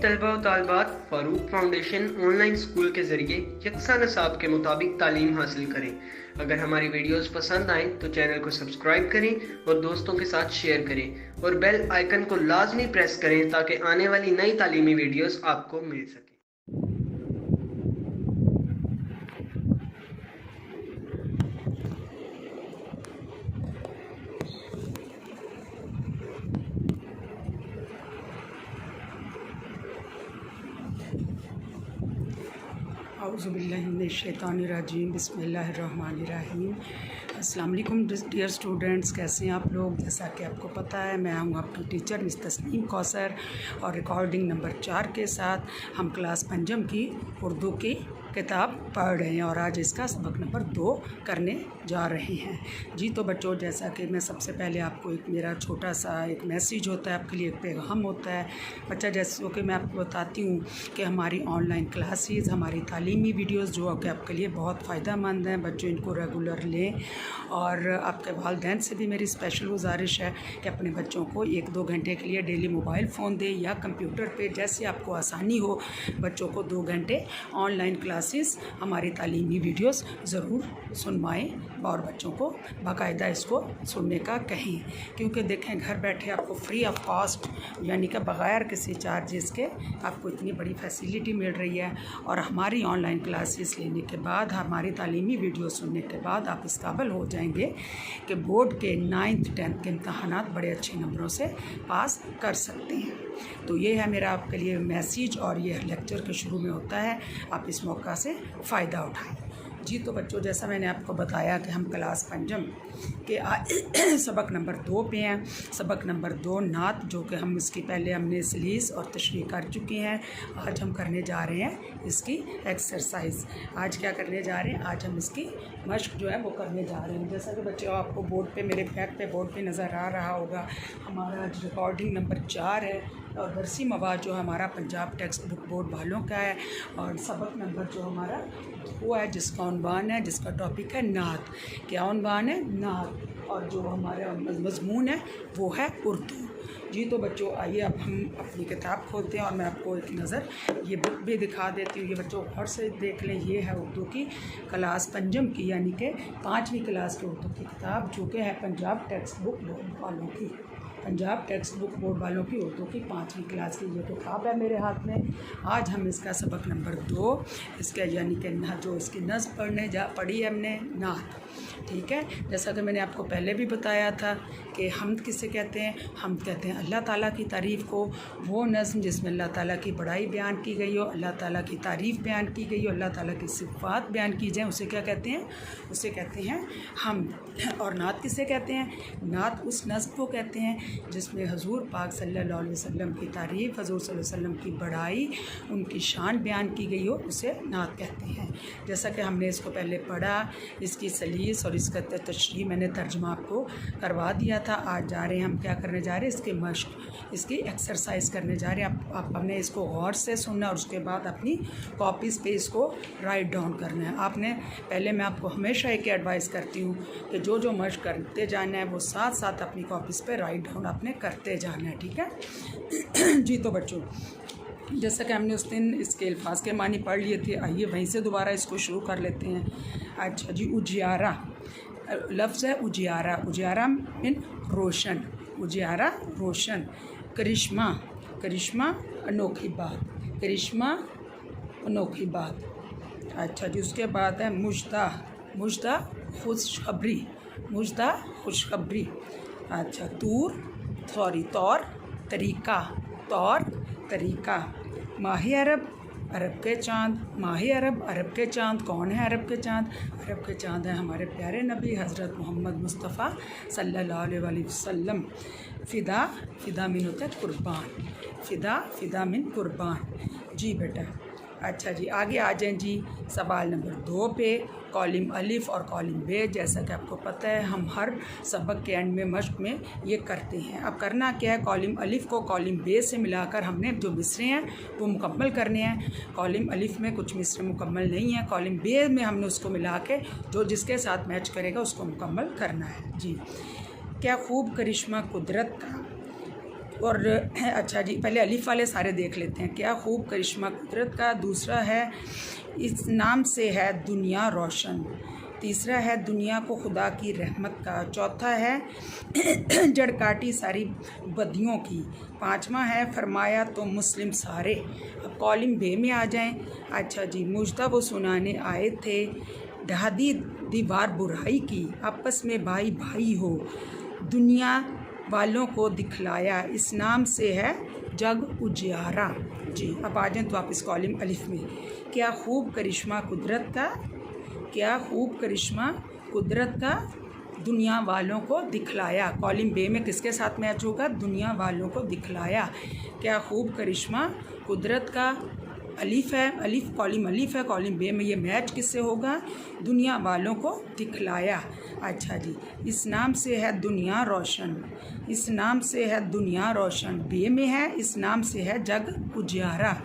तलबा और तालिबात Farooq foundation online school के ज़रिए यकसा निसाब के मुताबिक तालीम हासिल करें। अगर हमारी वीडियोस पसंद आएँ तो चैनल को सब्सक्राइब करें और दोस्तों के साथ शेयर करें और बेल आइकन को लाजमी प्रेस करें ताकि आने वाली नई तालीमी वीडियोस आपको मिल सके। औज़ुबिल्लाहिमिनश्शैतानिर्रजीम बिस्मिल्लाहिर्रहमानिर्रहीम। अस्सलाम वालेकुम डियर स्टूडेंट्स, कैसे हैं आप लोग। जैसा कि आपको पता है मैं हूँ आपकी टीचर मिस तस्नीम कौसर और रिकॉर्डिंग नंबर 4 के साथ हम क्लास पंजम की उर्दू की किताब पढ़ रहे हैं और आज इसका सबक नंबर 2 करने जा रहे हैं। जी तो बच्चों, जैसा कि मैं सबसे पहले आपको एक मेरा छोटा सा एक मैसेज होता है, आपके लिए एक पैगाम होता है बच्चा। जैसे कि मैं आपको बताती हूँ कि हमारी ऑनलाइन क्लासेस, हमारी तालीमी वीडियोस जो कि आपके लिए बहुत फ़ायदेमंद हैं, बच्चों इनको रेगुलर लें। और आपके वालिदैन से भी मेरी स्पेशल गुजारिश है कि अपने बच्चों को 1-2 घंटे के लिए डेली मोबाइल फ़ोन दें या कंप्यूटर पे, जैसे आपको आसानी हो बच्चों को 2 घंटे ऑनलाइन क्लासेस हमारी तालीमी वीडियोस ज़रूर सुनवाएं और बच्चों को बाकायदा इसको सुनने का कहें। क्योंकि देखें, घर बैठे आपको फ्री ऑफ कॉस्ट यानी कि बग़ैर किसी चार्जेस के आपको इतनी बड़ी फैसिलिटी मिल रही है। और हमारी ऑनलाइन क्लासेस लेने के बाद, हमारी तालीमी वीडियो सुनने के बाद आप इस काबिल हो जाएंगे कि बोर्ड के 9th 10th के इम्तहानात बड़े अच्छे नंबरों से पास कर सकते हैं। तो ये है मेरा आपके लिए मैसेज और ये लेक्चर के शुरू में होता है, आप इस मौका से फ़ायदा उठाएं। जी तो बच्चों, जैसा मैंने आपको बताया कि हम क्लास पंजम के सबक नंबर 2 पे हैं। सबक नंबर 2 नात, जो कि हम इसकी पहले हमने सलीस और तशरीह कर चुके हैं। आज हम करने जा रहे हैं इसकी एक्सरसाइज। आज क्या करने जा रहे हैं, आज हम इसकी मश्क जो है वो करने जा रहे हैं। जैसा कि बच्चों आपको बोर्ड पे, मेरे बैक पे बोर्ड पे नज़र आ रहा होगा, हमारा आज रिकॉर्डिंग नंबर 4 है और दरसी मवाद जो हमारा पंजाब टेक्स्ट बुक बोर्ड वालों का है। और सबक नंबर जो हमारा वो है, जिसका उन्वान है, जिसका टॉपिक है नात। क्या उन्वान है? नात। और जो हमारा मज़मून है वो है उर्दू। जी तो बच्चों, आइए अब हम अपनी किताब खोलते हैं और मैं आपको एक नज़र ये बुक भी दिखा देती हूँ। ये बच्चों गौर से देख लें, ये है उर्दू की क्लास पंजम की यानी कि 5वीं क्लास की उर्दू की किताब, जो कि है पंजाब टेक्स्ट बुक बोर्ड वालों की। पंजाब टेक्स्ट बुक बोर्ड वालों की उर्दू की 5वीं क्लास की ये किताब है मेरे हाथ में। आज हम इसका सबक नंबर 2 इसका यानी कि जो इसकी नज़्म पढ़ी है हमने, नात। ठीक है, जैसा कि मैंने आपको पहले भी बताया था कि हमद किसे कहते हैं। हमद कहते हैं अल्लाह ताला की तारीफ़ को, वो नज़्म जिसमें अल्लाह ताला की बड़ाई बयान की गई हो, अल्लाह ताला की तारीफ़ बयान की गई हो, अल्लाह ताला की सिफ़ात बयान की जाए, उसे क्या कहते हैं? उसे कहते हैं हमद। और नात किसे कहते हैं? नात उस नज़्म को कहते हैं जिसमें हजूर पाक सल्लल्लाहु अलैहि वसल्लम की तारीफ़, हजूर सल्लल्लाहु अलैहि वसल्लम की बड़ाई, उनकी शान बयान की गई हो, उसे नात कहते हैं। जैसा कि हमने इसको पहले पढ़ा, इसकी सलीस और इसका तशरीह मैंने तर्जुमा आपको करवा दिया था। आज जा रहे हैं हम क्या करने जा रहे हैं, इसकी मश्क, इसकी एक्सरसाइज करने जा रहे हैं। आप हमने इसको गौर से सुनना और उसके बाद अपनी कॉपीज़ पे इसको राइट डाउन करना है। आपने पहले, मैं आपको हमेशा एक एडवाइस करती हूँ कि जो जो मश्क करते जाना है वो साथ साथ अपनी कॉपीज़ पे राइट डाउन आपने करते जाना है। ठीक है जी तो बच्चों, जैसा कि हमने उस दिन इसके अल्फाज के मानी पढ़ लिए थे, आइए वहीं से दोबारा इसको शुरू कर लेते हैं। अच्छा जी, उजियारा लफ्ज़ है उजियारा। उजियारा मीन रोशन, उजियारा रोशन। करिश्मा, करिश्मा अनोखी बात, करिश्मा अनोखी बात। अच्छा जी, उसके बाद है मुजदा, मुजदा खुशखबरी, मुजदा खुशखबरी। अच्छा, तौर तरीका, तौर तरीका। माही अरब, अरब के चाँद, माही अरब, अरब के चाँद। कौन है अरब के चाँद? अरब के चाँद हैं हमारे प्यारे नबी हज़रत मोहम्मद मुस्तफ़ा सल्लल्लाहु अलैहि वसल्लम। फ़िदा, फ़िदा मिन होता है कुर्बान, फ़िदा, फ़िदा मिन कुर्बान। जी बेटा, अच्छा जी, आगे आ जाएँ जी सवाल नंबर 2 पे। कॉलम अलिफ़ और कॉलम बे, जैसा कि आपको पता है हम हर सबक के एंड में मश्क में ये करते हैं। अब करना क्या है, कॉलम अलिफ़ को कॉलम बे से मिलाकर हमने जो मिसरे हैं वो मुकम्मल करने हैं। कॉलम अलिफ़ में कुछ मिसरे मुकम्मल नहीं है, कॉलम बे में हमने उसको मिला के जो जिसके साथ मैच करेगा उसको मुकम्मल करना है। जी, क्या खूब करिश्मा कुदरत का, और अच्छा जी, पहले अलिफ वाले सारे देख लेते हैं। क्या खूब करिश्मा कुदरत का। दूसरा है इस नाम से है दुनिया रोशन। तीसरा है दुनिया को खुदा की रहमत का। चौथा है जड़ काटी सारी बदियों की। पांचवा है फरमाया तो मुस्लिम सारे। अब कॉलम बे में आ जाएं। अच्छा जी, मुजदा वो सुनाने आए थे, ढादी दीवार बुराई की, आपस में भाई भाई हो, दुनिया वालों को दिखलाया, इस नाम से है जग उजियारा। जी, अब आ जाएं तो वापस कॉलम अलिफ में। क्या खूब करिश्मा कुदरत का। क्या खूब करिश्मा कुदरत का, दुनिया वालों को दिखलाया। कॉलम बे में किसके साथ मैच होगा? दुनिया वालों को दिखलाया। क्या खूब करिश्मा कुदरत का, अलिफ है, अलिफ कॉलम अलिफ है, कॉलम बे में ये मैच किससे होगा? दुनिया वालों को दिखलाया। अच्छा जी, इस नाम से है दुनिया रोशन। इस नाम से है दुनिया रोशन। बे में है इस नाम से है जग उजियारा।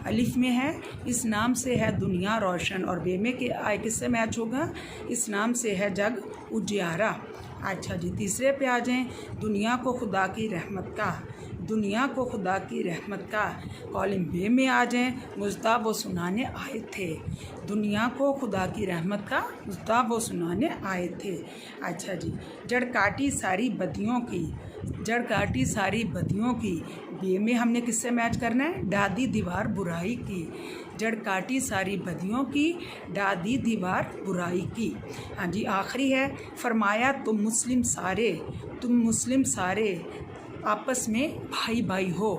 अलिफ में है इस नाम से है दुनिया रोशन। और बे में के आए किससे मैच होगा? इस नाम से है जग उजियारा। अच्छा जी, तीसरे पे आ जाएं। दुनिया को खुदा की रहमत का। दुनिया को खुदा की रहमत का। कॉलम बे में आ जाएं। मुजदा वो सुनाने आए थे। दुनिया को खुदा की रहमत का मुजदा वो सुनाने आए थे। अच्छा जी, जड़ काटी सारी बदियों की। जड़ काटी सारी बदियों की। बे में हमने किससे मैच करना है? डादी दीवार बुराई की। जड़ काटी सारी बदियों की, डादी दीवार बुराई की। हाँ जी, आखिरी है फरमाया तुम मुस्लिम सारे। तुम मुस्लिम सारे आपस में भाई भाई हो।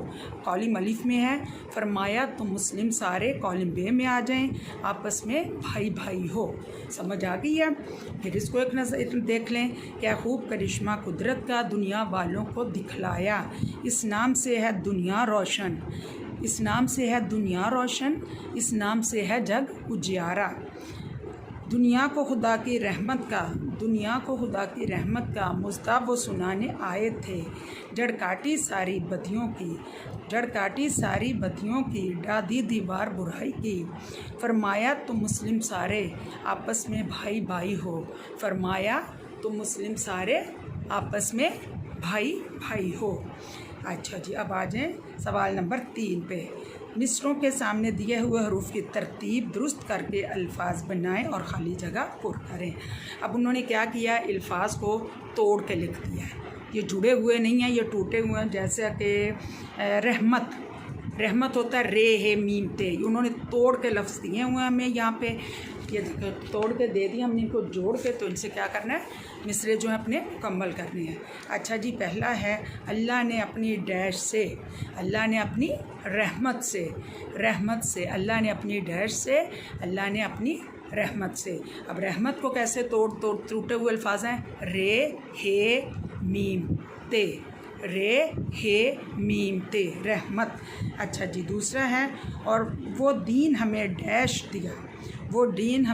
कॉलम अलिफ में है फरमाया तुम मुस्लिम सारे। कॉलम बे में आ जाएं, आपस में भाई भाई हो। समझ आ गई है? फिर इसको एक नज़र देख लें। क्या खूब करिश्मा कुदरत का, दुनिया वालों को दिखलाया, इस नाम से है दुनिया रोशन। इस नाम से है दुनिया रोशन। इस नाम से है जग उजियारा। दुनिया को खुदा की रहमत का। दुनिया को खुदा की रहमत का मुजदा वो सुनाने आए थे। जड़ काटी सारी बदियों की। जड़ काटी सारी बदियों की, डादी दीवार बुराई की। फरमाया तुम मुस्लिम सारे आपस में भाई भाई हो। फरमाया तुम मुस्लिम सारे आपस में भाई भाई हो। अच्छा जी, अब आ जाएं सवाल नंबर 3 पे। मिसरों के सामने दिए हुए हरूफ की तरतीब दुरुस्त करके अल्फाज बनाएं और खाली जगह पुर करें। अब उन्होंने क्या किया? अल्फाज को तोड़ के लिख दिया है। ये जुड़े हुए नहीं हैं, ये टूटे हुए हैं। जैसे कि रहमत, रहमत होता है रे है मीम ते, उन्होंने तोड़ के लफ्ज़ दिए हुए हैं हमें यहाँ पे। ये तोड़ के दे दिए हमने, इनको जोड़ के। तो इनसे क्या करना है? मिसरे जो है अपने मुकम्मल करने हैं। अच्छा जी, पहला है अल्लाह ने अपनी डैश से। अल्लाह ने अपनी रहमत से। रहमत से अल्लाह ने अपनी डैश से। अल्लाह ने अपनी रहमत से। अब रहमत को कैसे टूटे हुए अल्फाज हैं? रे हे मीम ते। रे हे मीम ते, रहमत। अच्छा जी, दूसरा है और वो दीन हमें डैश दिया। वो दीन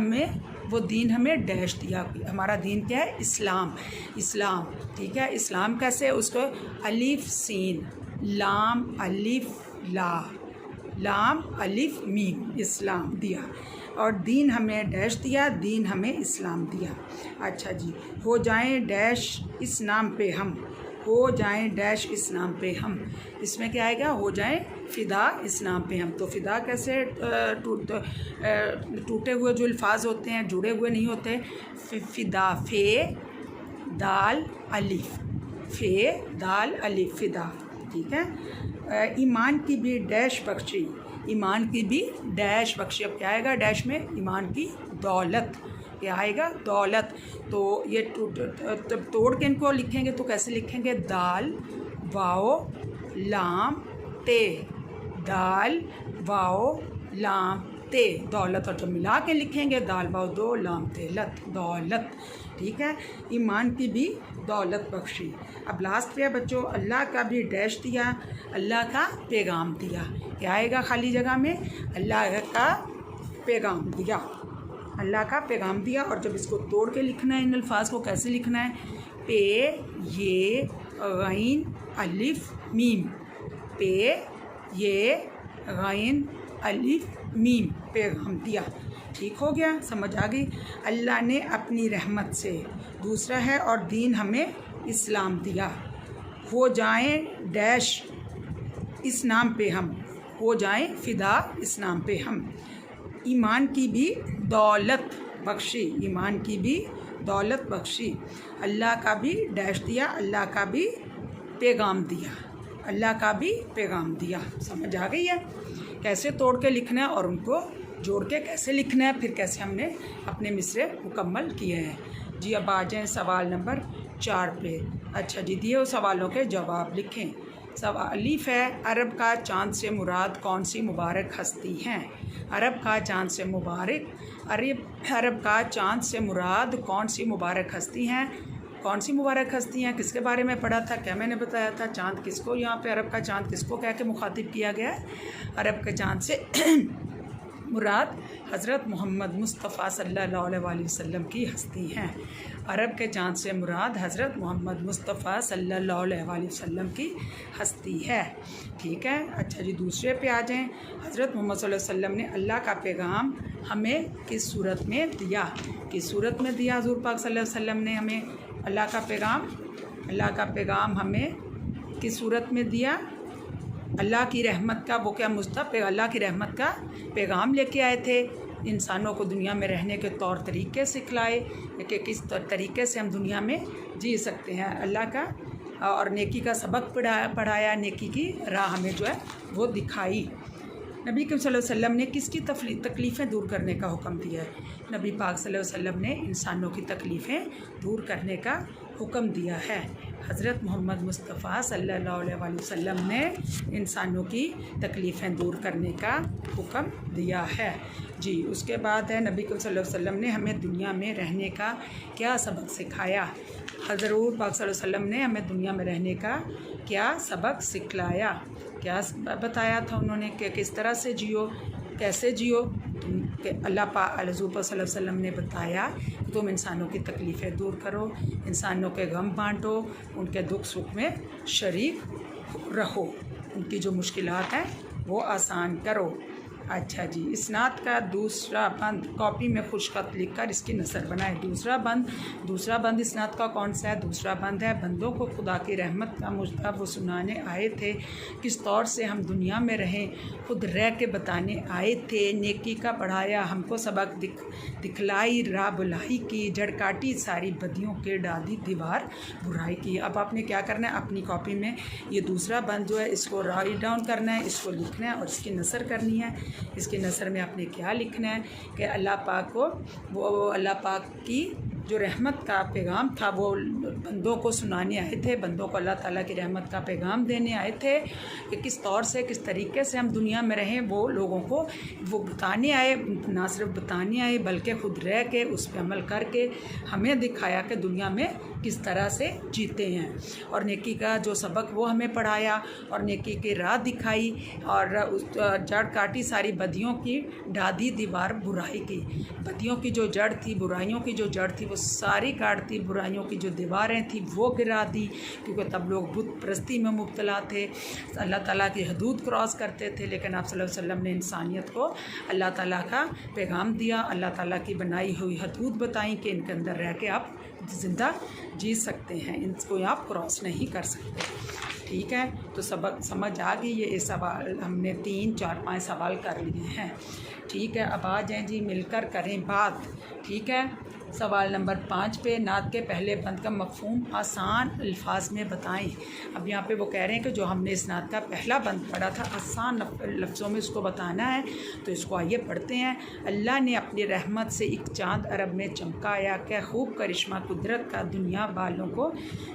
हमें डैश दिया। हमारा दीन क्या है? इस्लाम। इस्लाम, ठीक है। इस्लाम कैसे? उसको अलिफ सीन लाम अलिफ ला, लाम अलिफ मीम, इस्लाम दिया। और दीन हमें डैश दिया, दीन हमें इस्लाम दिया। अच्छा जी, हो जाएं डैश इस नाम पे हम। हो जाएं डैश इस नाम पे हम। इसमें क्या आएगा? हो जाएं फ़िदा इस नाम पे हम। तो फ़िदा कैसे? टूटे हुए जो अल्फाज होते हैं, जुड़े हुए नहीं होते। फ़िदा, फ़े दाल अलिफ, फ़े दाल अलिफ, फ़िदा, ठीक है। ईमान की भी डैश बख्शी। ईमान की भी डैश बख्शी। अब क्या आएगा डैश में? ईमान की दौलत। क्या आएगा? दौलत। तो ये तोड़ के इनको लिखेंगे तो कैसे लिखेंगे? दाल वाओ लाम ते, दाल वाओ लाम ते, दौलत। और जब मिला के लिखेंगे दाल वाओ दो लाम ते लत, दौलत, ठीक है। ईमान की भी दौलत बख्शी। अब लास्ट पे है बच्चों, अल्लाह का भी डैश दिया, अल्लाह का पैगाम दिया। क्या आएगा खाली जगह में? अल्लाह का पैगाम दिया, अल्लाह का पैगाम दिया। और जब इसको तोड़ के लिखना है इन अल्फाज को कैसे लिखना है? पे ये गैन अलिफ मीम, पे ये गैन अलिफ मीम, पैगाम दिया। ठीक हो गया? समझ आ गई? अल्लाह ने अपनी रहमत से। दूसरा है और दीन हमें इस्लाम दिया। हो जाएं डैश इस नाम पे हम, हो जाएं फ़िदा इस नाम पे हम। ईमान की भी दौलत बख्शी, ईमान की भी दौलत बख्शी। अल्लाह का भी डैश दिया, अल्लाह का भी पैगाम दिया, अल्लाह का भी पैगाम दिया। समझ आ गई है कैसे तोड़ के लिखना है और उनको जोड़ के कैसे लिखना है, फिर कैसे हमने अपने मिसरे मुकम्मल किए हैं। जी अब आ जाएँ सवाल नंबर 4 पे। अच्छा जी, दिए हुए सवालों के जवाब लिखें। सवाल अलीफ है, अरब का चाँद से मुराद कौन सी मुबारक हस्ती हैं? अरब का चाँद से अरब का चाँद से मुराद कौन सी मुबारक हस्ती हैं? कौन सी मुबारक हस्ती हैं? किसके बारे में पढ़ा था? क्या मैंने बताया था? चाँद किसको, यहाँ पे अरब का चाँद किसको कह के मुखातिब किया गया है? अरब के चाँद से मुराद हज़रत मोहम्मद मुस्तफ़ा सल्लल्लाहु अलैहि वसल्लम की हस्ती हैं। अरब के चाँद से मुराद हज़रत मोहम्मद मुस्तफ़ा सल्लल्लाहु अलैहि वसल्लम की हस्ती है। ठीक है। अच्छा जी, दूसरे पे आ जाएँ। हज़रत मोहम्मद सल्लल्लाहु अलैहि वसल्लम ने अल्लाह का पैगाम हमें किस सूरत में दिया? किस सूरत में दिया हुज़ूर पाक सल्लल्लाहु अलैहि वसल्लम ने हमें अल्लाह का पैगाम हमें किस सूरत में दिया? अल्लाह की रहमत का, वो क्या अल्लाह की रहमत का पैगाम लेके आए थे। इंसानों को दुनिया में रहने के तौर तरीके सिखलाए कि किस तरीके से हम दुनिया में जी सकते हैं। अल्लाह का और नेकी का सबक पढ़ाया, नेकी की राह हमें जो है वो दिखाई। नबी करीम सल्लल्लाहु अलैहि वसल्लम ने किसकी तकलीफ़ें दूर करने का हुक्म दिया है? नबी पाक सल्लल्लाहु अलैहि वसल्लम ने इंसानों की तकलीफ़ें दूर करने का हुक्म दिया है। हज़रत मोहम्मद मुस्तफ़ा सल्लल्लाहु अलैहि वसल्लम ने इंसानों की तकलीफ़ें दूर करने का हुक्म दिया है। जी उसके बाद है, नबी करीम सल्लल्लाहु अलैहि वसल्लम ने हमें दुनिया में रहने का क्या सबक सिखाया? हज़रत पाक सल्लल्लाहु अलैहि वसल्लम ने हमें दुनिया में रहने का क्या सबक सिखलाया? क्या बताया था उन्होंने कि किस तरह से जियो, कैसे जियो? अल्लाह पाक हज़ूर पाक सल्लल्लाहु अलैहि वसल्लम ने बताया कि तुम इंसानों की तकलीफ़ें दूर करो, इंसानों के गम बांटो, उनके दुख सुख में शरीक रहो, उनकी जो मुश्किलात हैं वो आसान करो। अच्छा जी, इस्नाद का दूसरा बंद कॉपी में खुशखत लिखकर इसकी नसर बनाए। दूसरा बंद इस्नाद का कौन सा है? दूसरा बंद है, बंदों को खुदा की रहमत का मुजदा वो सुनाने आए थे, किस तौर से हम दुनिया में रहें खुद रह के बताने आए थे। नेकी का पढ़ाया हमको सबक, दिखलाई राह बुलाई की, जड़ काटी सारी बदियों के, डाली दीवार बुराई की। अब आपने क्या करना है, अपनी कॉपी में ये दूसरा बंद जो है इसको राइट डाउन करना है, इसको लिखना है और इसकी नसर करनी है। इसके नसर में आपने क्या लिखना है कि अल्लाह पाक को, वो अल्लाह पाक की जो रहमत का पैगाम था वो बंदों को सुनाने आए थे, बंदों को अल्लाह ताला की रहमत का पैगाम देने आए थे कि किस तौर से, किस तरीके से हम दुनिया में रहें। वो लोगों को वो बताने आए, ना सिर्फ बताने आए बल्कि खुद रह के उस पर अमल करके हमें दिखाया कि दुनिया में किस तरह से जीते हैं। और नेकी का जो सबक वो हमें पढ़ाया और नेकी की राह दिखाई और उस जड़ काटी सारी बदियों की, डादी दीवार बुराई की। बदियों की जो जड़ थी, बुराइयों की जो जड़ थी वो सारी काट दी, बुराइयों की जो दीवारें थी वो गिरा दी, क्योंकि तब लोग बुत परस्ती में मुब्तला थे, अल्लाह ताला की हदूद क्रॉस करते थे। लेकिन आप सल्लल्लाहु अलैहि वसल्लम ने इंसानियत को अल्लाह ताला का पैगाम दिया, अल्लाह ताला की बनाई हुई हदूद बताई कि इनके अंदर रह के आप ज़िंदा जी सकते हैं, इनको आप क्रॉस नहीं कर सकते। ठीक है, तो सबक समझ आ गई। ये सवाल हमने 3, 4, 5 सवाल कर लिए हैं। ठीक है, अब आ जाएँ जी, मिलकर करें बात। ठीक है, सवाल नंबर 5 पे, नात के पहले बंद का मफ़हूम आसान अल्फाज में बताएं। अब यहाँ पे वो कह रहे हैं कि जो हमने इस नात का पहला बंद पढ़ा था आसान लफ्ज़ों में उसको बताना है, तो इसको आइए पढ़ते हैं। अल्लाह ने अपनी रहमत से एक चाँद अरब में चमकाया, क्या खूब करिश्मा कुदरत का दुनिया वालों को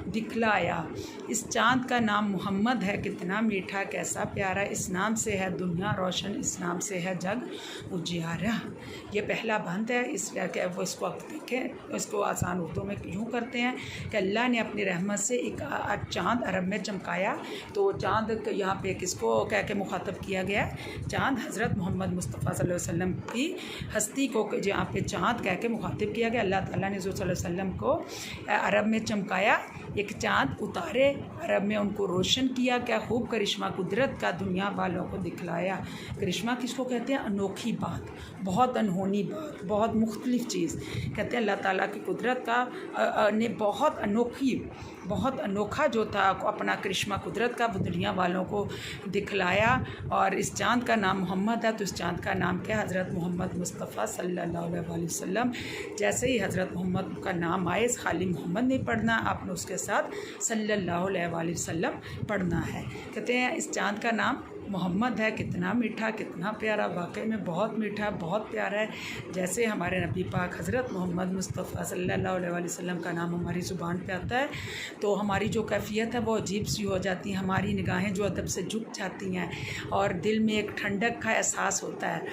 दिखलाया। इस चाँद का नाम मोहम्मद है, कितना मीठा कैसा प्यारा, इस नाम से है दुनिया रोशन, इस नाम से है जग उजियारा। ये पहला बंद है। वो इसको देखें, इसको आसान उर्दू में यूँ करते हैं कि अल्लाह ने अपनी रहमत से एक चाँद अरब में चमकाया। तो चाँद यहाँ पे किसको कह के मुखातब किया गया है? चाँद हज़रत मोहम्मद मुस्तफ़ा सल्लल्लाहु अलैहि वसल्लम की हस्ती को यहाँ पे चाँद कह के मुखातिब किया गया। अल्लाह ताला ने सल्लल्लाहु अलैहि वसल्लम को अरब में चमकाया, एक चाँद उतारे, अरब में उनको रोशन किया, क्या खूब करिश्मा कुदरत का दुनिया वालों को दिखलाया। करिश्मा किसको कहते हैं? अनोखी बात, बहुत अनहोनी बात, बहुत मुख्तलिफ चीज़ कहते हैं। अल्लाह ताला की कुदरत का ने बहुत अनोखी बहुत अनोखा जो था अपना करिश्मा कुदरत का वो दुनिया वालों को दिखलाया। और इस चाँद का नाम मोहम्मद है, तो इस चाँद का नाम क्या? हज़रत मोहम्मद मुस्तफ़ा सल्लल्लाहु अलैहि वसल्लम। जैसे ही हज़रत मोहम्मद का नाम आए, खाली मोहम्मद नहीं पढ़ना, आपने उसके साथ सल्लल्लाहु अलैहि वसल्लम पढ़ना है। कहते हैं इस चाँद का नाम मोहम्मद है। कितना मीठा, कितना प्यारा, वाकई में बहुत मीठा, बहुत प्यारा है। जैसे हमारे नबी पाक हज़रत मोहम्मद मुस्तफ़ा सल्लल्लाहु अलैहि वसल्लम का नाम हमारी ज़ुबान पे आता है तो हमारी जो कैफियत है वो अजीब सी हो जाती है, हमारी निगाहें जो अदब से झुक जाती हैं और दिल में एक ठंडक का एहसास होता है।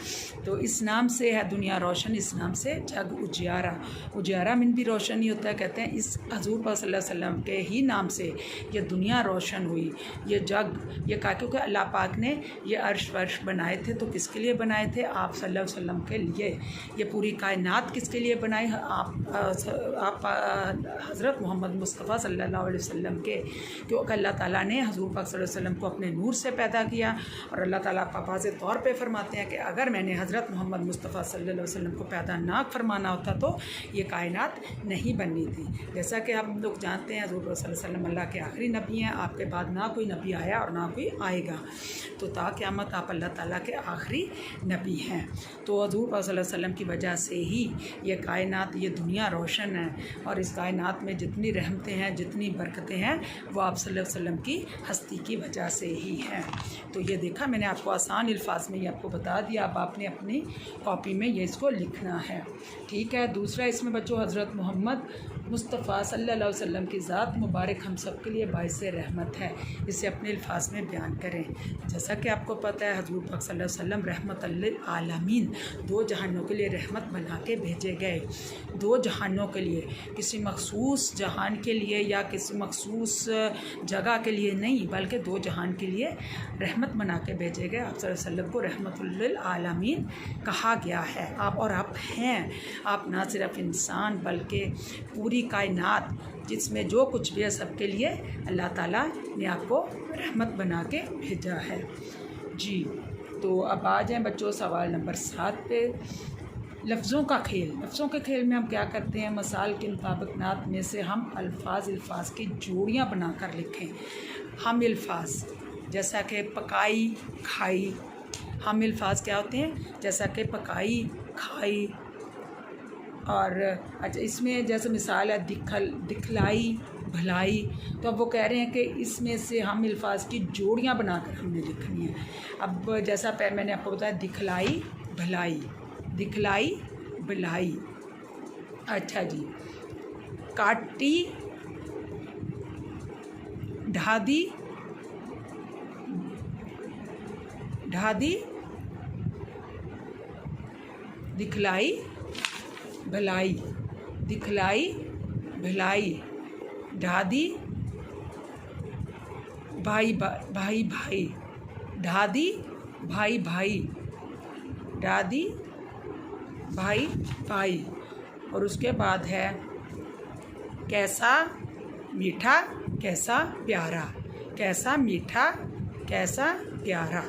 तो इस नाम से है दुनिया रोशन, इस नाम से जग उजियारा। उजियारा में भी रोशन ही होता है। कहते हैं इस हज़ूर पाक सल्लल्लाहु अलैहि वसल्लम के ही नाम से ये दुनिया रोशन हुई, ये जग, ये कहा क्योंकि अल्लाह पाक ने ये अर्श वर्श बनाए थे तो किसके लिए बनाए थे? आप सल्लल्लाहु अलैहि वसल्लम के लिए। ये पूरी कायनात किसके लिए बनाई? आप हज़रत मोहम्मद मुस्तफ़ा सल्लल्लाहु अलैहि वसल्लम के, क्योंकि अल्लाह ताला ने हज़ूर पाक सल्लल्लाहु अलैहि वसल्लम को अपने नूर से पैदा किया। और अल्लाह ताला वाज़े तौर पे फरमाते हैं कि अगर मैंने हज़रत मोहम्मद मुस्तफ़ा सल्लल्लाहु अलैहि वसल्लम को पैदा ना फरमाना होता तो ये कायनात नहीं बननी थी। जैसा कि हम लोग जानते हैं हज़ूर सल्लल्लाहु अलैहि वसल्लम अल्लाह के आखिरी नबी हैं, आपके बाद ना कोई नबी आया और ना कोई आएगा, तो ता क़यामत आप अल्लाह ताला के आखिरी नबी हैं। तो हज़ूर सल्लल्लाहु अलैहि वसल्लम की वजह से ही ये कायनात, ये दुनिया रोशन है। और इस कायनात में जितनी रहमतें हैं, जितनी बरकतें हैं, वो आप सल्लल्लाहु अलैहि वसल्लम की हस्ती की वजह से ही हैं। तो ये देखा मैंने आपको आसान अल्फाज में ये आपको बता दिया। अब आपने अपनी कॉपी में ये इसको लिखना है, ठीक है। दूसरा इसमें बच्चों हज़रत मोहम्मद मुस्तफ़ा सल्लल्लाहु अलैहि वसल्लम की ज़ात मुबारक हम सब के लिए बाइस रहमत है। इसे अपने अल्फाज में बयान करें। जैसा कि आपको पता है हज़ूर पाक सल्लल्लाहु अलैहि वसल्लम रहमत लिल आलमीन, दो जहानों के लिए रहमत बना के भेजे गए। दो जहानों के लिए, किसी मखसूस जहान के लिए या किसी मखसूस जगह के लिए नहीं, बल्कि दो जहान के लिए रहमत बना के भेजे गए। आप सल्लल्लाहु अलैहि वसल्लम को रहमतुल लिल आलमीन कहा गया है। आप और आप हैं, आप ना सिर्फ इंसान बल्कि पूरी कायनात जिसमें जो कुछ भी है सबके लिए अल्लाह ताला ने आपको रहमत बना के भेजा है जी। तो अब आ जाएं बच्चों सवाल नंबर 7 पे। लफ्ज़ों का खेल। लफ्ज़ों के खेल में हम क्या करते हैं? मसाल के मुताबिक नात में से हम अल्फाज की जोड़ियाँ बना कर लिखें। हम अल्फाज जैसा कि पकाई, खाई। हम अल्फाज क्या होते हैं? जैसा कि पकाई, खाई। और अच्छा इसमें जैसे मिसाल है दिखलाई, भलाई। तो अब वो कह रहे हैं कि इसमें से हम अल्फाज की जोड़ियाँ बनाकर हमने लिखनी है। अब जैसा मैंने आपको बताया दिखलाई, भलाई, दिखलाई, भलाई। अच्छा जी, काटी, ढादी, ढादी, दिखलाई, भलाई, दिखलाई, भलाई, ढादी, भाई भाई भाई, ढादी, भाई भाई, ढादी, भाई भाई। और उसके बाद है कैसा मीठा, कैसा प्यारा। कैसा मीठा, कैसा प्यारा।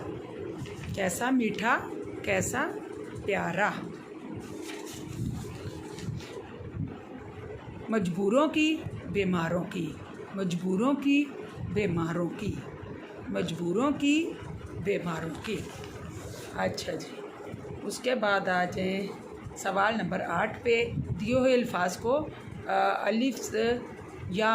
कैसा मीठा, कैसा प्यारा। मजबूरों की, बीमारों की। मजबूरों की, बीमारों की। मजबूरों की, बीमारों की। अच्छा जी, उसके बाद आ जाएँ सवाल नंबर 8 पे। दिए हुए अल्फाज को अलिफ या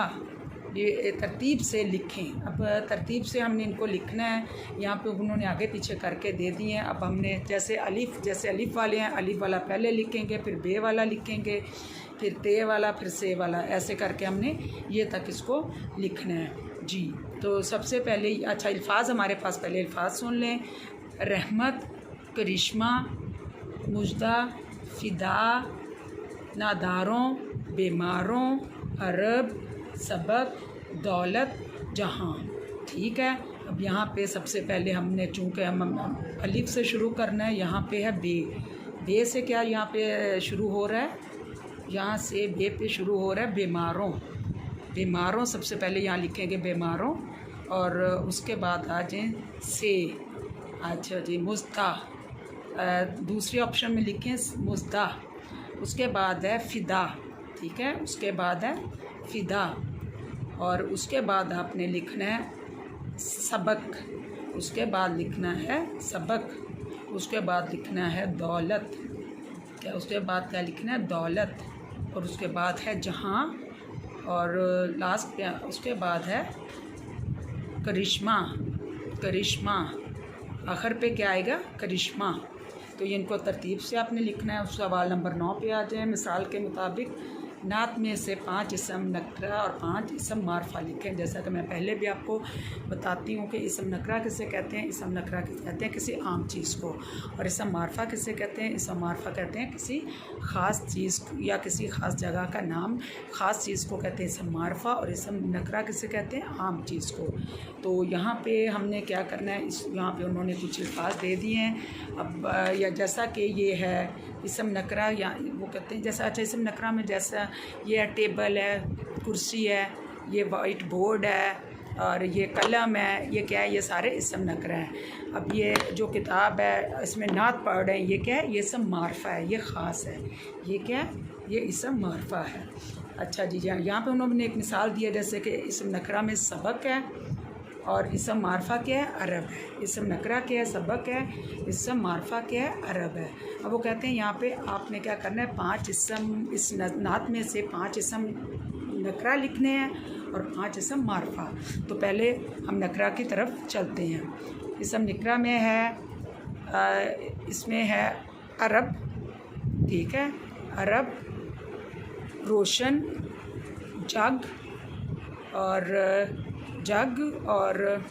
ये तरतीब से लिखें। अब तरतीब से हमने इनको लिखना है। यहाँ पे उन्होंने आगे पीछे करके दे दिए हैं। अब हमने जैसे अलिफ वाले हैं, अलिफ वाला पहले लिखेंगे, फिर बे वाला लिखेंगे, फिर ते वाला, फिर से वाला, ऐसे करके हमने ये तक इसको लिखना है जी। तो सबसे पहले अच्छा अल्फाज हमारे पास, पहले अल्फाज सुन लें। रहमत, करिश्मा, मुजदा, फ़िदा, नादारों, बीमारों, अरब, सबक, दौलत, जहां। ठीक है। अब यहाँ पे सबसे पहले हमने चूँकि हम अलिफ से शुरू करना है, यहाँ पे है बे। बे से क्या यहाँ पे शुरू हो रहा है? यहाँ से बे पे शुरू हो रहा है बीमारों। बीमारों सबसे पहले यहाँ लिखेंगे बीमारों। और उसके बाद आ जाए से। अच्छा जी, मुस्ता, दूसरे ऑप्शन में लिखें मुस्दा। उसके बाद है फ़िदा। ठीक है, उसके बाद है फ़िदा। और उसके बाद आपने लिखना है सबक, उसके बाद लिखना है सबक, उसके बाद लिखना है दौलत, क्या उसके बाद क्या लिखना है दौलत, और उसके बाद है जहाँ, और लास्ट क्या उसके बाद है करिश्मा, करिश्मा, आखिर पे क्या आएगा करिश्मा। तो ये इनको तरतीब से आपने लिखना है। उस सवाल नंबर 9 पे आ जाए। मिसाल के मुताबिक नात में से 5 इसम नकरा और 5 इसम मारफा लिखें। जैसा कि मैं पहले भी आपको बताती हूँ कि इसम नकरा किसे कहते हैं, इसम नकरा किसे कहते हैं किसी आम चीज़ को, और इसम मारफा किसे कहते हैं, इसम मारफा कहते हैं किसी ख़ास चीज़ या किसी ख़ास जगह का नाम, ख़ास चीज़ को कहते हैं इसम मारफा, और इसम नकरा किसे कहते हैं आम चीज़ को। तो यहाँ पे हमने क्या करना है, यहाँ पे उन्होंने कुछ अल्फाज दे दिए हैं। अब या जैसा कि ये है इसम नकरा, या वो कहते हैं जैसा, अच्छा इसम नकरा में जैसा ये है टेबल है, कुर्सी है, ये वाइट बोर्ड है, और ये कलम है, ये क्या है, ये सारे इसम नकरा हैं। अब ये जो किताब है इसमें नात पढ़ रहे हैं, ये क्या है, ये इसम मारफा है, ये ख़ास है, ये क्या है, ये इसम मारफा है। अच्छा जी, यहाँ पे उन्होंने एक मिसाल दिया, जैसे कि इसम नकरा में सबक है और इसम मारफा क्या है, अरब है। इसम नकरा क्या है, सबक है, इसम मारफा क्या है, अरब है। अब वो कहते हैं यहाँ पे आपने क्या करना है, 5 इसम, इस नात में से 5 इसम नकरा लिखने हैं और 5 इसम मारफा। तो पहले हम नकरा की तरफ चलते हैं। इसम नकरा में है इसमें है अरब, ठीक है, अरब, रोशन, जग और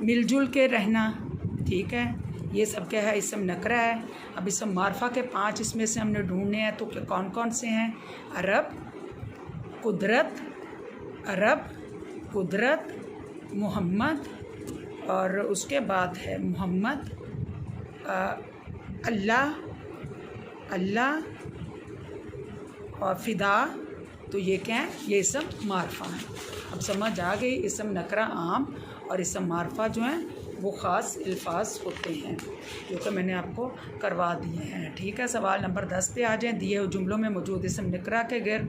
मिलजुल के रहना, ठीक है, ये सब क्या है, इसम नकरा है। अब इसम मारफा के 5 इसमें से हमने ढूंढने हैं, तो कौन कौन से हैं, अरब, कुदरत, अरब, कुदरत, मोहम्मद, और उसके बाद है मोहम्मद, अल्लाह, अल्लाह और फ़िदा। तो ये क्या है, ये इसम मारफा है। अब समझ आ गई, इसम नकरा आम और इसम मारफा जो हैं वो ख़ास अल्फाज होते हैं, जो कि मैंने आपको करवा दिए हैं। ठीक है, सवाल नंबर 10 पे आ जाएं। दिए हुए जुमलों में मौजूद इसम नकरा के गिर्द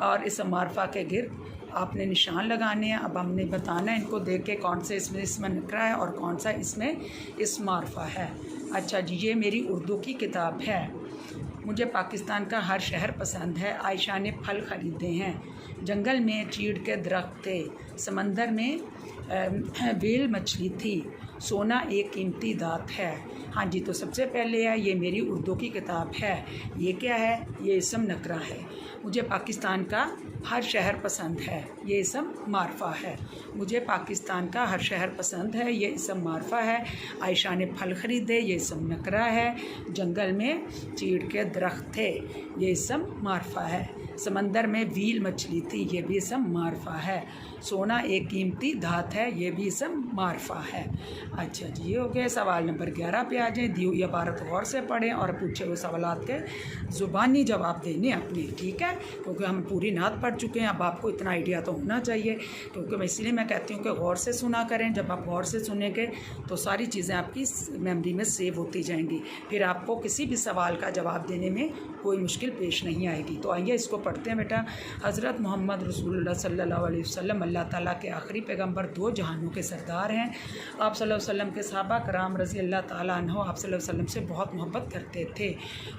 और इसम मारफा के गिर्द आपने निशान लगाने हैं। अब हमने बताना है इनको देख के कौन से इसमें इसम नकरा है और कौन सा इसमें इसम मारफा है। अच्छा जी, ये मेरी उर्दू की किताब है। मुझे पाकिस्तान का हर शहर पसंद है। आयशा ने फल ख़रीदे हैं। जंगल में चीड़ के दरख्त थे। समंदर में व्हेल मछली थी। सोना एक कीमती दात है। हाँ जी, तो सबसे पहले है ये मेरी उर्दू की किताब है। ये क्या है, ये इसम नकरा है। मुझे पाकिस्तान का हर शहर पसंद है, ये इसम मारफा है। मुझे पाकिस्तान का हर शहर पसंद है, ये इसम मारफा है। आयशा ने फल ख़रीदे, ये इसम नकरा है। जंगल में चीड़ के दरख्त थे, ये इसम मारफा है। समंदर में व्हेल मछली थी, ये भी इसम मारफा है। सोना एक कीमती धात है, ये भी इसम मारफा है। अच्छा जी, ये हो गया। सवाल नंबर 11 पे आ जाएँ। दी हुई इबारत गौर से पढ़ें और पूछे हुए सवालात के ज़ुबानी जवाब देने अपने, ठीक है, क्योंकि हम पूरी नात पढ़ चुके हैं। अब आपको इतना आइडिया तो होना चाहिए, क्योंकि मैं इसलिए मैं कहती हूँ कि गौर से सुना करें। जब आप गौर से सुनेंगे तो सारी चीज़ें आपकी मेमोरी में सेव होती जाएंगी, फिर आपको किसी भी सवाल का जवाब देने में कोई मुश्किल पेश नहीं आएगी। तो आइए इसको पढ़ते हैं बेटा। हज़रत मोहम्मद रसूलुल्लाह सल्लल्लाहु अलैहि वसल्लम अल्लाह ताला के आखिरी पैगंबर, 2 जहानों के सरदार हैं। आप सल्लल्लाहु अलैहि वसल्लम के सहाबा कराम रज़ी अल्लाह ताला अन्हो आप सल्लल्लाहु अलैहि वसल्लम से बहुत मोहब्बत करते थे।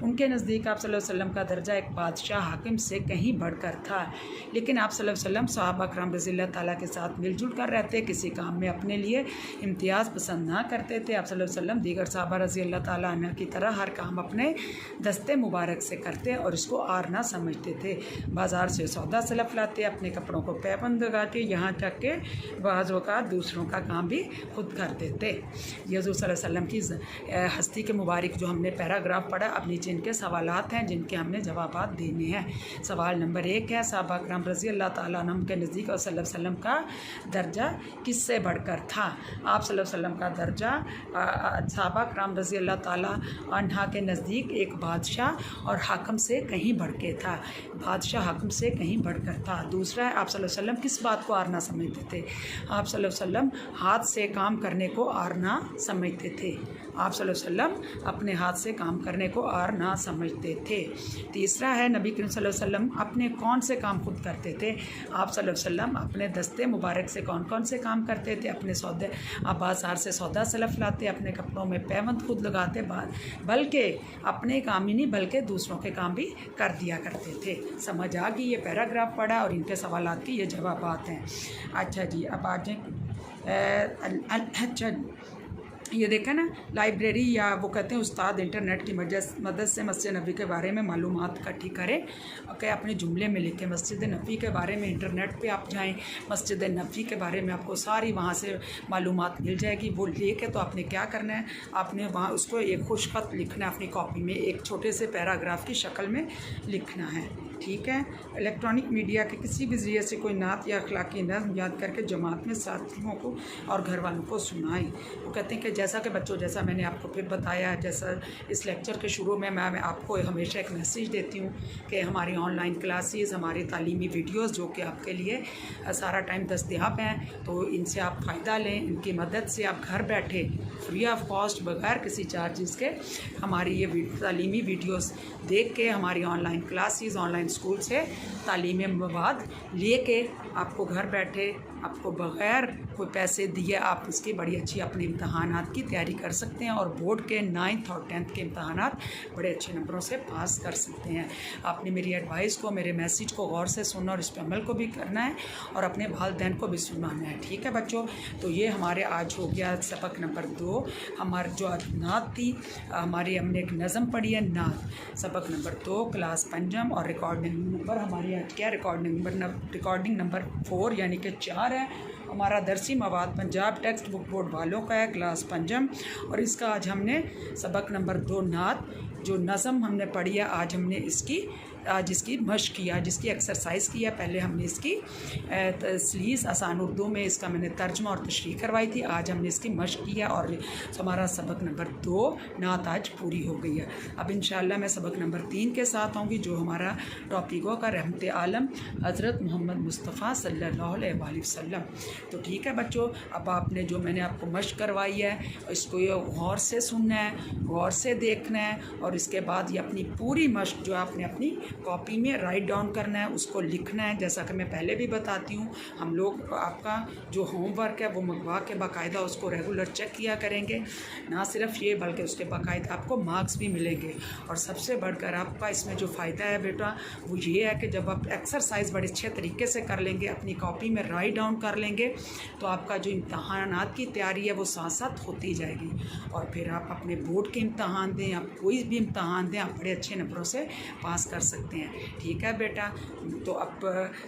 उनके नज़दीक आप सल्लल्लाहु अलैहि वसल्लम का दर्जा एक बादशाह हाकिम से कहीं बढ़कर था। लेकिन आप सल्लल्लाहु अलैहि वसल्लम सहाबा कराम रज़ी अल्लाह ताला के साथ मिलजुल कर रहते, किसी काम में अपने लिए इम्तियाज़ पसंद ना करते थे। आप सल्लल्लाहु अलैहि वसल्लम दीगर सहाबा रज़ी अल्लाह ताला अन्हा की तरह हर काम अपने दस्ते मुबारक से करते और इसको आर ना समझते थे। बाज़ार से सौदा सलफ लाते, अपने कपड़ों को पैबंद लगाते, यहाँ तक के बाज़ औक़ात दूसरों का काम भी खुद कर देते। ये हज़ूर सल्लल्लाहु अलैहि वसल्लम की हस्ती के मुबारक जो हमने पैराग्राफ पढ़ा, अब नीचे इनके सवालात हैं जिनके हमने जवाबात देने हैं। सवाल नंबर 1 है, सहाबा किराम रज़ी अल्लाह ताला अन्हुम के नज़दीक और सल्लल्लाहु अलैहि वसल्लम का दर्जा किससे बढ़कर था? आप सल्लल्लाहु अलैहि वसल्लम का दर्जा सहाबा किराम रज़ी अल्लाह ताला अन्हा के नज़दीक एक बादशाह और हाकिम से कहीं बढ़ के था। बादशाह हाकिम से कहीं बढ़कर था। दूसरा है, आप सल्लल्लाहु अलैहि वसल्लम किस बात को आरना समझते थे? आप सल्लल्लाहु अलैहि वसल्लम हाथ से काम करने को आरना समझते थे। आप सल्लल्लाहु अलैहि वसल्लम अपने हाथ से काम करने को आरना समझते थे। तीसरा है, नबी करीम सल्लल्लाहु अलैहि वसल्लम अपने कौन से काम खुद करते थे? आप सल्लल्लाहु अलैहि वसल्लम अपने दस्ते मुबारक से कौन कौन से काम करते थे? अपने सौदे, आप बाजार से सौदा सलफ लाते, अपने कपड़ों में पैबंद खुद लगाते, बल्कि अपने काम ही नहीं बल्कि दूसरों के काम भी कर दिया करते थे। समझ आ गई? ये पैराग्राफ पढ़ा और इनके सवालात की ये जवाबात हैं। अच्छा जी, अब आ जाए। अच्छा, ये देखा ना, लाइब्रेरी या वो कहते हैं उस्ताद इंटरनेट की मदद से मस्जिद नबी के बारे में मालूमात इकट्ठी करें कि अपने जुमले में लिखें। मस्जिद नबी के बारे में इंटरनेट पे आप जाएं, मस्जिद नबी के बारे में आपको सारी वहाँ से मालूमात मिल जाएगी। वो लेके तो आपने क्या करना है, आपने वहाँ उसको एक खुश खत लिखना है अपनी कॉपी में, एक छोटे से पैराग्राफ की शक्ल में लिखना है। ठीक है। इलेक्ट्रॉनिक मीडिया के किसी भी ज़रिए से कोई नात या अखलाकी नज़्म याद करके जमात में साथियों को और घर वालों को सुनाएं। वो कहते हैं कि जैसा कि बच्चों, जैसा मैंने आपको फिर बताया, जैसा इस लेक्चर के शुरू में मैं आपको हमेशा एक मैसेज देती हूँ कि हमारी ऑनलाइन क्लासेस, हमारी तालीमी वीडियोस जो कि आपके लिए सारा टाइम दस्तयाब हैं, तो इनसे आप फ़ायदा लें। इनकी मदद से आप घर बैठे फ्री ऑफ कॉस्ट, बगैर किसी चार्जेस के हमारी ये तालीमी वीडियोस देख के हमारी ऑनलाइन क्लासेस, ऑनलाइन स्कूल से तालीमी मवाद लेके आपको घर बैठे, आपको बग़ैर कोई पैसे दिए आप इसकी बड़ी अच्छी अपने इम्तहानात की तैयारी कर सकते हैं और बोर्ड के 9th और 10th के इम्तहानात बड़े अच्छे नंबरों से पास कर सकते हैं। आपने मेरी एडवाइस को, मेरे मैसेज को गौर से सुनना और इस पर अमल को भी करना है और अपने वालिदैन को भी सुनाना है। ठीक है बच्चों, तो ये हमारे आज हो गया सबक नंबर 2। हमारी जो आज नात थी, हमारी हमने एक नज़म पढ़ी है नात, सबक नंबर 2 क्लास पंजम, और रिकॉर्डिंग नंबर हमारी आज क्या, रिकॉर्डिंग नंबर 4 यानी कि 4 है। हमारा दरसी मवाद पंजाब टेक्स्ट बुक बोर्ड वालों का है, क्लास पंजम, और इसका आज हमने सबक नंबर 2 नात जो नज़म हमने पढ़ी है, आज हमने इसकी मश्क किया, जिसकी एक्सरसाइज किया। पहले हमने इसकी तसलीस आसान उर्दू में इसका मैंने तर्जमा और तशरीह करवाई थी। आज हमने इसकी मश्क किया और हमारा सबक नंबर 2 नात आज पूरी हो गई है। अब इंशाअल्लाह मैं सबक नंबर 3 के साथ आऊँगी, जो हमारा टॉपिक होगा रहमत आलम हज़रत मोहम्मद मुस्तफ़ा सल्लल्लाहु अलैहि वसल्लम। तो ठीक है बच्चों, अब आपने जो मैंने आपको मश्क करवाई है इसको ये गौर से सुनना है, गौर से देखना है, और इसके बाद ये अपनी पूरी मश्क जो आपने अपनी कॉपी में राइट डाउन करना है, उसको लिखना है। जैसा कि मैं पहले भी बताती हूँ, हम लोग आपका जो होमवर्क है वो मंगवा के बाकायदा उसको रेगुलर चेक किया करेंगे। ना सिर्फ ये बल्कि उसके बाकायदा आपको मार्क्स भी मिलेंगे। और सबसे बढ़कर आपका इसमें जो फ़ायदा है बेटा वो ये है कि जब आप एक्सरसाइज बड़े अच्छे तरीके से कर लेंगे, अपनी कॉपी में राइट डाउन कर लेंगे, तो आपका जो इम्तहानात की तैयारी है वो साथ साथ होती जाएगी। और फिर आप अपने बोर्ड के इम्तहान दें, आप कोई भी इम्तहान दें, आप बड़े अच्छे नंबरों से पास कर सकते हैं। ठीक है बेटा, तो अब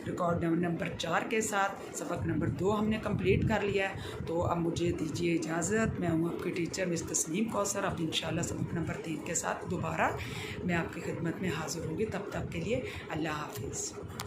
रिकॉर्ड नंबर 4 के साथ सबक नंबर 2 हमने कंप्लीट कर लिया है। तो अब मुझे दीजिए इजाज़त, मैं हूँ आपकी टीचर मिस तस्नीम कौसर। अब इंशाल्लाह सबक नंबर 3 के साथ दोबारा मैं आपकी खिदमत में हाज़िर होंगी। तब तक के लिए अल्लाह हाफिज़।